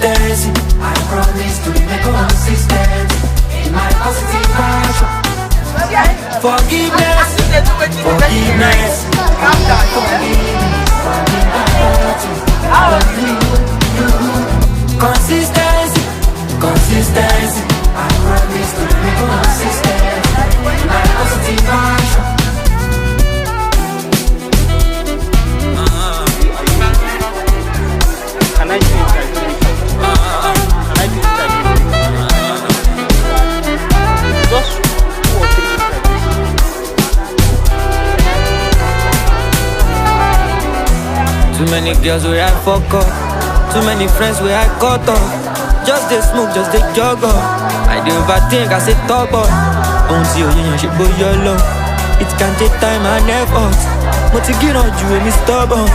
consistency. I promise to remain consistent in my positive action. Forgiveness, forgiveness, consistency, consistency. I promise to remain consistent in my positive action. Can I do it? Can I do it? Just 2 or 3 Too many girls where I fuck up, too many friends where I cut off. Just they smoke, just they jog up. I do overthink, I say top up. Until you should go your love. It can take time and effort. But to get on you and me stubborn.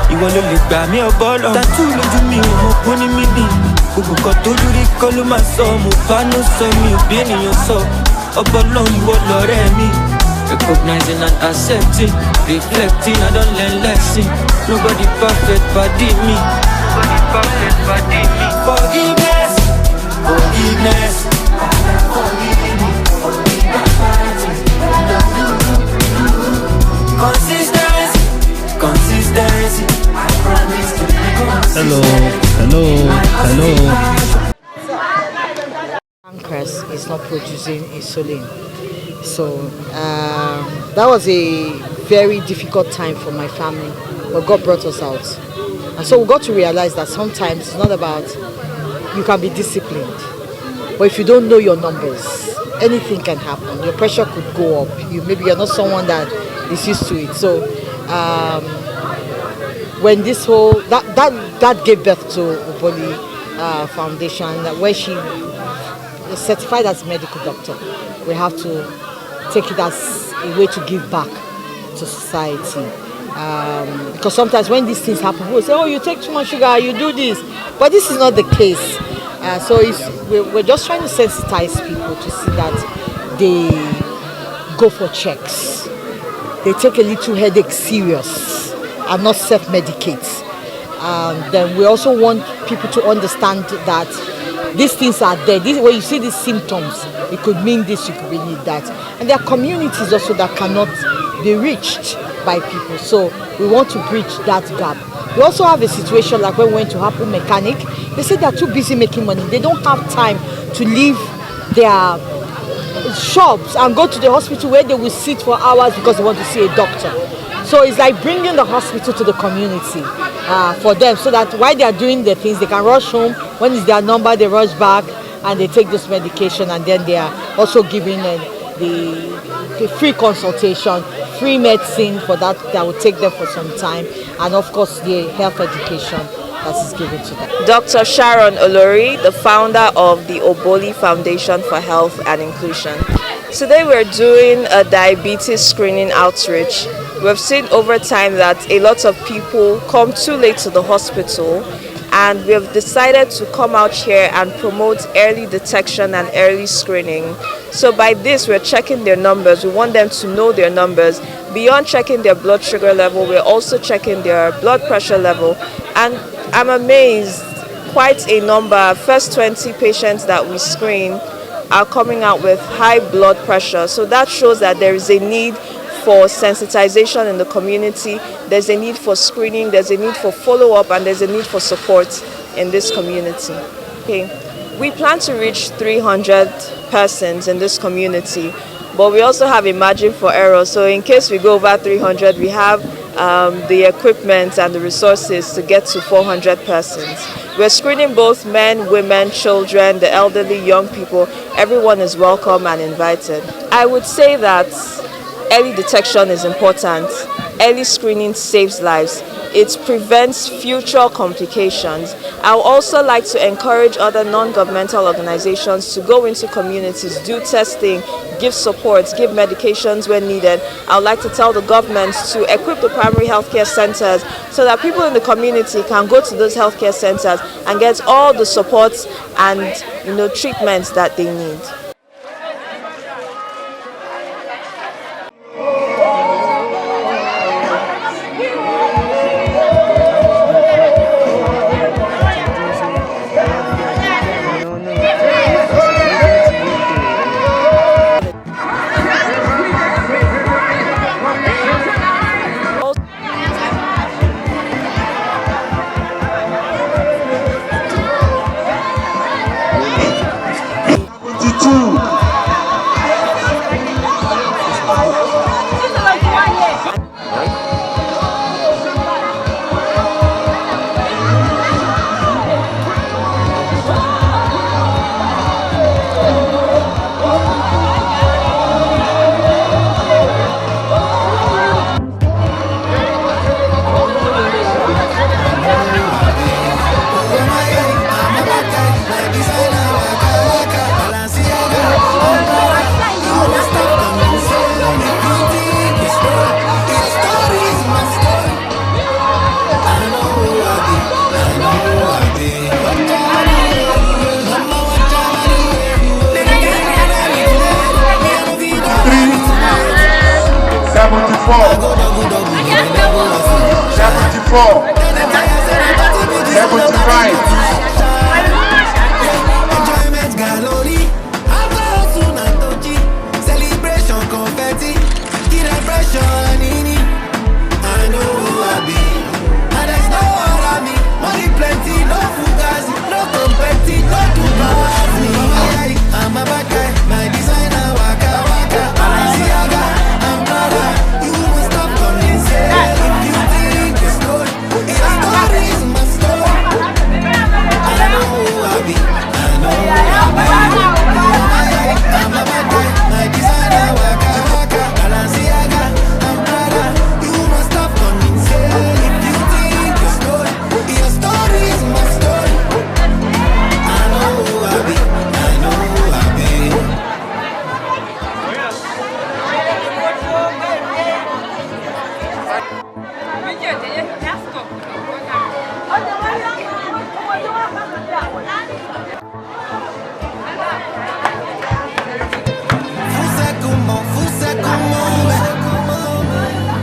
You want to live by me or ball on. Tattoo lójú mi ò mọ̀ pé ní mi ní. Gbogbo kan tójú rí kọ́ ló máa sọ. Mo bá no sọ mi ò bí ènìyàn sọ. Ọbọ̀ náà ìwọ lọ̀rẹ́ mi. Recognizing and accepting, reflecting, I don't learn lesson. Nobody perfect, body me. Nobody perfect, body me. Forgiveness, forgiveness. Consistency, consistency. I promise to be consistent. Hello. Pancreas is not producing insulin. So that was a very difficult time for my family, but God brought us out. And so we got to realize that sometimes it's not about, you can be disciplined, but if you don't know your numbers, anything can happen. Your pressure could go up. Maybe you're not someone that is used to it. So when this whole, that gave birth to Oboli Foundation, where she is certified as a medical doctor. We have to take it as a way to give back to society. Because sometimes when these things happen, people say, oh, you take too much sugar, you do this. But this is not the case. So we're just trying to sensitize people to see that they go for checks. They take a little headache serious and not self-medicate. Then we also want people to understand that these things are there. When you see these symptoms, it could mean this, you could mean that. And there are communities also that cannot be reached by people. So we want to bridge that gap. We also have a situation like when we went to Apple Mechanic. They said they're too busy making money. They don't have time to leave their shops and go to the hospital where they will sit for hours because they want to see a doctor. So it's like bringing the hospital to the community for them, so that while they are doing their things, they can rush home. When it's their number, they rush back and they take this medication, and then they are also giving the free consultation, free medicine for that will take them for some time, and of course the health education that is given to them. Dr. Sharon Olori, the founder of the Oboli Foundation for Health and Inclusion. Today we're doing a diabetes screening outreach. We've seen over time that a lot of people come too late to the hospital, and we've decided to come out here and promote early detection and early screening. So by this, we're checking their numbers. We want them to know their numbers. Beyond checking their blood sugar level, we're also checking their blood pressure level. And I'm amazed, quite a number, first 20 patients that we screen are coming out with high blood pressure. So that shows that there is a need for sensitization in the community, there's a need for screening, there's a need for follow-up, and there's a need for support in this community. Okay. We plan to reach 300 persons in this community, but we also have a margin for error. So in case we go over 300, we have the equipment and the resources to get to 400 persons. We're screening both men, women, children, the elderly, young people. Everyone is welcome and invited. I would say that early detection is important. Early screening saves lives. It prevents future complications. I would also like to encourage other non-governmental organizations to go into communities, do testing, give support, give medications when needed. I would like to tell the government to equip the primary healthcare centers so that people in the community can go to those healthcare centers and get all the support and treatments that they need. 4, 75. Enjoyment gallery, celebration confetti, pressure nini. I know who I be, and there's no other me. Money plenty, no fugazi, no competi, no to pass me. I'm a bad guy, my designer waka waka. Balenciaga, I'm brother, you must stop coming say. If you think your story, your story is my story. I know who I be, I know who I be. I'm a bad guy, my designer waka waka. Balenciaga, I'm brother, you must stop coming say. If you think your story is my story. I know who I be, I know who I be. Fusa como,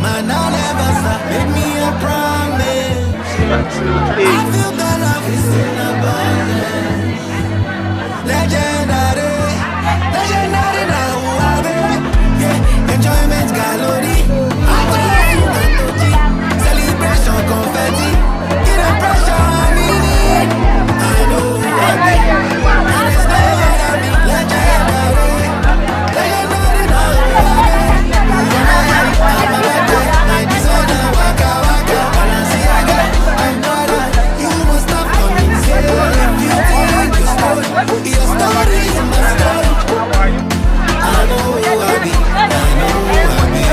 man, I'll never stop. Make me a promise. I feel the love is in abundance. Legendary, legendary now, yeah. Enjoyment gallery, celebration confetti, get a pressure on me. I know who I be, and it's no other me. Legendary, legendary now, my designer waka waka. Balenciaga, I'm brother, you must stop coming say. If you think your story is my story. I know who I be, I know who I be.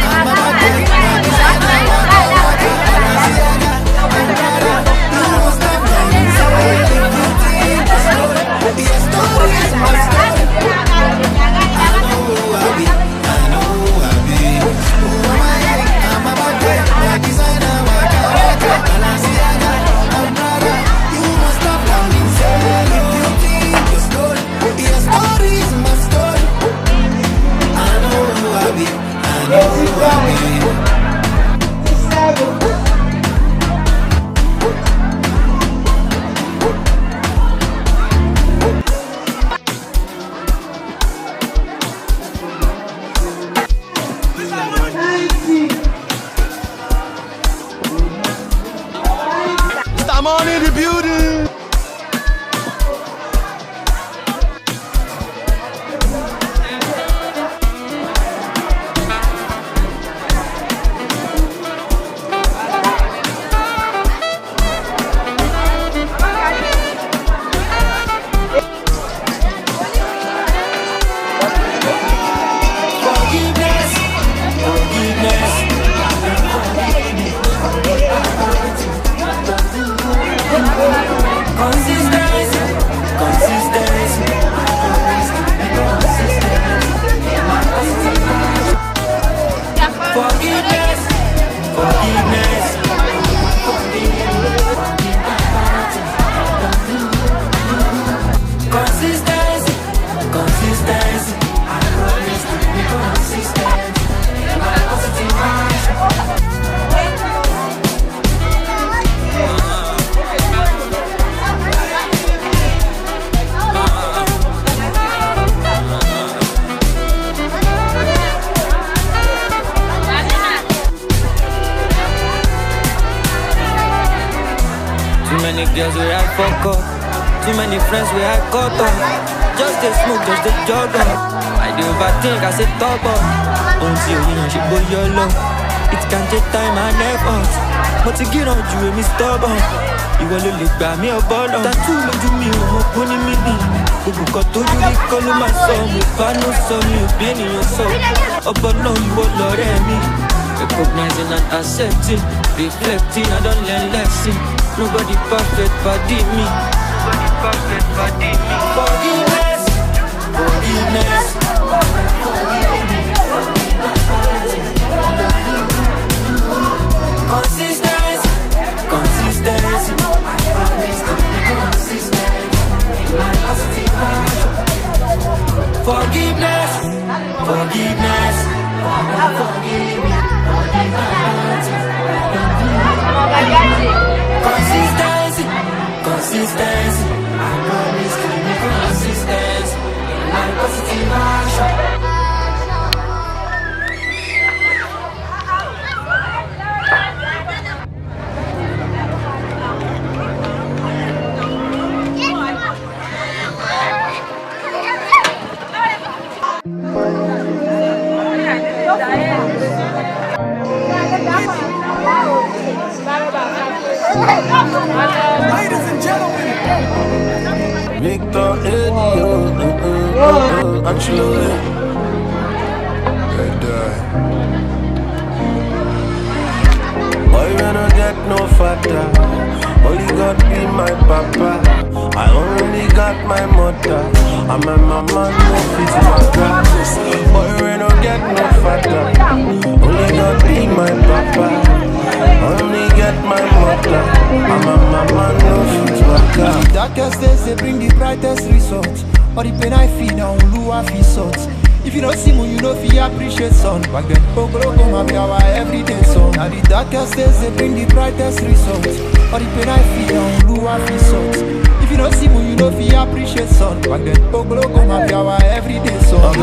I'm a bad guy, my designer waka waka. Balenciaga, I'm brother, you must stop coming say. If you think your story is my story. I know who I be, I know who I be. I'm a bad guy, my designer waka waka. Balenciaga, I'm brother, you must stop coming say. If you think your story is my story. I know who I be, I know who I be. I'm on in the building. Forgiveness, forgiveness. Consistency, consistency. Forgiveness, forgiveness. Consistency, consistency. I promise to be consistent. Too many girls where I fuck up, too many friends where I cut off. Just they smoke, just they jog up. I do overthink, I say top up. Until you know she go YOLO. It can take time and effort, but to get on you, me stubborn. You want to live by me or ball on. Tattoo lójú mi ò mọ̀ pé ní mi ni. Gbogbo kan tójú rí kọ́ ló máa sọ. Mo bá ló sọ mi ò bí ènìyàn sọ. Ọbọ̀ náà ìwọ lọ̀rẹ́ mi. Recognizing and accepting, reflecting, I don't learn lesson. Nobody perfect, body me. Nobody perfect, body me. Forgiveness, forgiveness. Consistency, consistency. Forgiveness, forgiveness. Forgive me, forgive my heart. consistency. I promise to make consistency. My positive action. Ladies and gentlemen, Victor Edio, actually, boy, when I get no father, only God be my papa. I only got my mother, and my mama no fit my practice. Boy, when I get no father, only God be my papa. Only get my mother, and my mama no fit my car. the darkest days they bring the brightest results. All the pain I feel now, Lua feel salt. If you don't see me, you know feel appreciate son. Back then, Ogolo go be our everyday song. Now the darkest days they bring the brightest results. All the pain I feel now, Lua feel salt. If you don't see me, you know feel appreciate son. Back then, Ogolo go be our everyday song.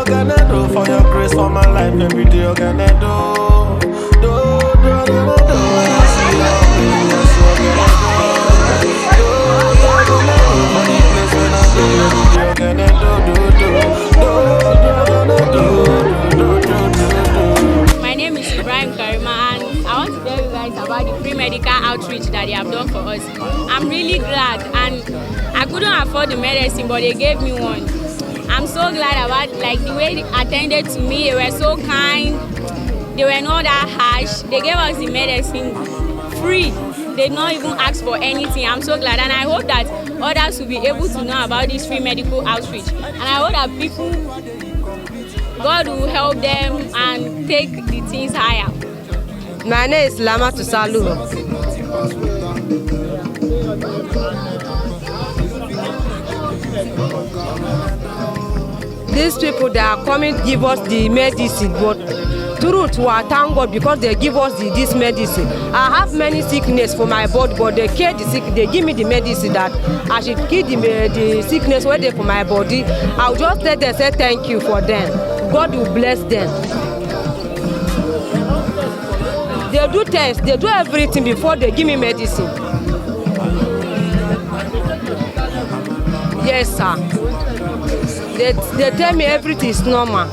Gonna do for your grace for my life every day. I'm gonna do. When I see your face, I'm gonna do for the place when I do every day. I'm gonna do. My name is Ibrahim Karima, and I want to tell you guys about the free medical outreach that they have done for us. I'm really glad, and I couldn't afford the medicine, but they gave me one. I'm so glad about the way they attended to me. They were so kind. They were not that harsh. They gave us the medicine free. They did not even ask for anything. I'm so glad, and I hope that others will be able to know about this free medical outreach. And I hope that people, God will help them and take the things higher. My name is Lama Tusalu. These people that are coming give us the medicine, but truth, we are thank God because they give us this medicine. I have many sickness for my body, but they care the sick. They give me the medicine that I should keep the sickness where they for my body. I'll just let them say thank you for them. God will bless them. They do tests, they do everything before they give me medicine. Yes, sir. They tell me everything is normal.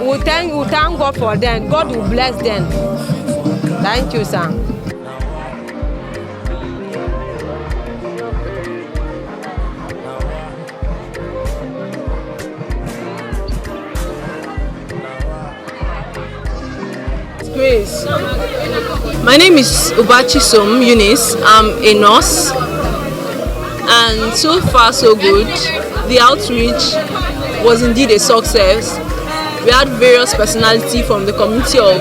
We thank God for them. God will bless them. Thank you, sir. Grace. My name is Ubachisom Eunice. I'm a nurse. And so far so good. The outreach was indeed a success. We had various personalities from the community of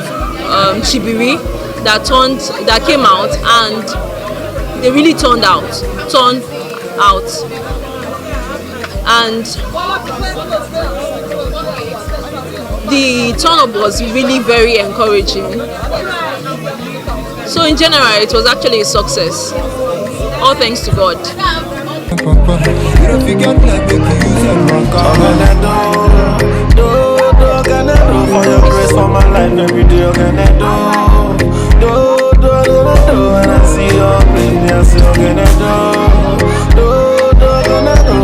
Chibiri that came out, and they really turned out. And the turn-up was really very encouraging. So in general, it was actually a success. All thanks to God. Gonna do for your grace for my life every day. I'm gonna do. When I see your baby, I say I'm gonna do. Gonna do.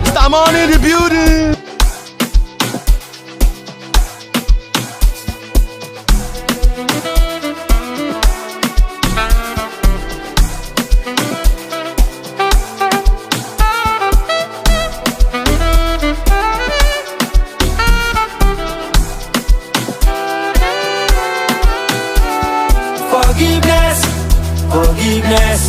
Mr. Money in the building. Forgiveness,